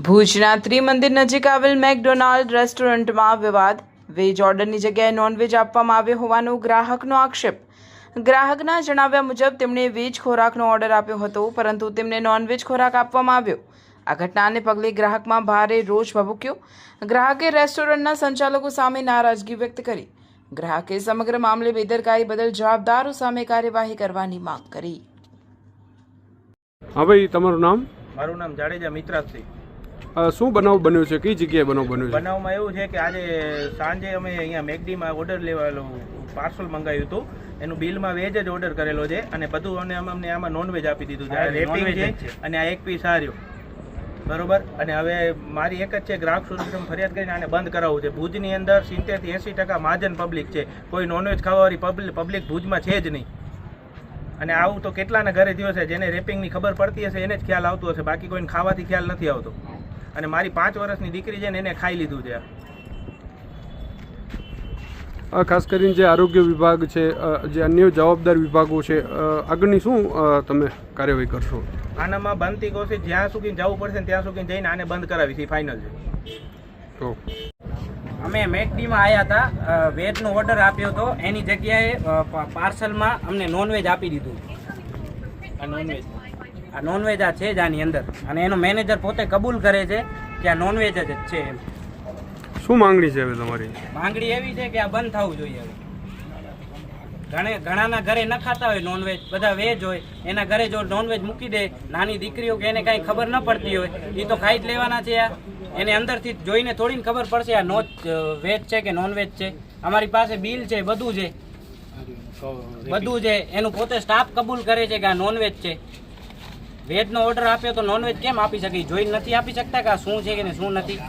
ભુજના ત્રિમંદિર નજીક આવેલ મેકડોનાલ્ડ રેસ્ટોરન્ટમાં વિવાદ. વેજ ઓર્ડરની જગ્યાએ નોનવેજ આપવામાં આવ્યો હોવાનો ગ્રાહકનો આક્ષેપ. ગ્રાહકના જણાવ્યા મુજબ તેમણે વેજ ખોરાકનો ઓર્ડર આપ્યો હતો, પરંતુ તેમને નોનવેજ ખોરાક આપવામાં આવ્યો. આ ઘટનાને પગલે ગ્રાહકમાં ભારે રોષ ભભૂક્યો. ગ્રાહકે રેસ્ટોરન્ટના સંચાલકો સામે નારાજગી વ્યક્ત કરી. ગ્રાહકે સમગ્ર મામલે બેદરકારી બદલ જવાબદારો સામે કાર્યવાહી કરવાની માંગ કરી. હા ભાઈ, તમારું નામ? મારું નામ જાડેજા મિત્રાસિંહ. શું બનાવ બન્યો છે? કઈ જગ્યાએ બનાવ બન્યો છે? બનાવમાં એવું છે કે આજે સાંજે અમે અહીંયા મેકડીમાં ઓર્ડર લેવાલો પાર્સલ મંગાવ્યું હતું. એનું બિલમાં વેજ જ ઓર્ડર કરેલો છે અને બધું અમને આમાં નોનવેજ આપી દીધું છે. રેપિંગ છે અને આ એક પીસ હાર્યો બરોબર. અને હવે મારી એક જ છે, ગ્રાહક સુરક્ષામાં ફરિયાદ કરીને આને બંધ કરાવવું છે. ભુજની અંદર 70 થી 80% મહાજન પબ્લિક છે. કોઈ નોનવેજ ખાવાવાળી પબ્લિક ભુજમાં છે જ નહીં. અને આવું તો કેટલાના ઘરે થયો છે. જેને રેપિંગની ખબર પડતી હશે એને જ ખ્યાલ આવતો હશે, બાકી કોઈને ખાવાથી ખ્યાલ નથી આવતો. અને મારી 5 વર્ષની દીકરી છે ને એને ખાઈ લીધું છે. ખાસ કરીને જે આરોગ્ય વિભાગ છે, જે અન્ય જવાબદાર વિભાગો છે, આગળની શું તમે કાર્યવાહી કરશો? આનામાં બનતી કોશિશ જ્યાં સુધી જવું પડશે ને ત્યાં સુધી જઈને આને બંધ કરાવી છે, ફાઇનલ છે. તો અમે મેકડીમાં આવ્યા હતા, વેજનો ઓર્ડર આપ્યો હતો, એની જગ્યાએ પાર્સલમાં અમને નોનવેજ આપી દીધું. આ નોનવેજ આ છે જ આની અંદર, અને એનો મેનેજર પોતે કબૂલ કરે છે કે આ નોનવેજ જ છે. એમ શું માંગણી છે હવે તમારી? માંગણી એવી છે કે આ બંધ થવું જોઈએ. ઘણાના ઘરે ન ખાતા હોય નોનવેજ, બધા વેજ હોય, એના ઘરે જો નોનવેજ મૂકી દે, નાની દીકરીઓ કે એને કાંઈ ખબર ન પડતી હોય, એ તો ખાઈ જ લેવાના છે. એને અંદરથી જોઈને થોડીને ખબર પડશે આ વેજ છે કે નોનવેજ છે. અમારી પાસે બિલ છે, બધું છે. એનું પોતે સ્ટાફ કબૂલ કરે છે કે આ નોનવેજ છે. વેજનો ઓર્ડર આપ્યો તો નોનવેજ કેમ આપી શકે? જોઈને નથી આપી શકતા કે આ શું છે કે શું નથી?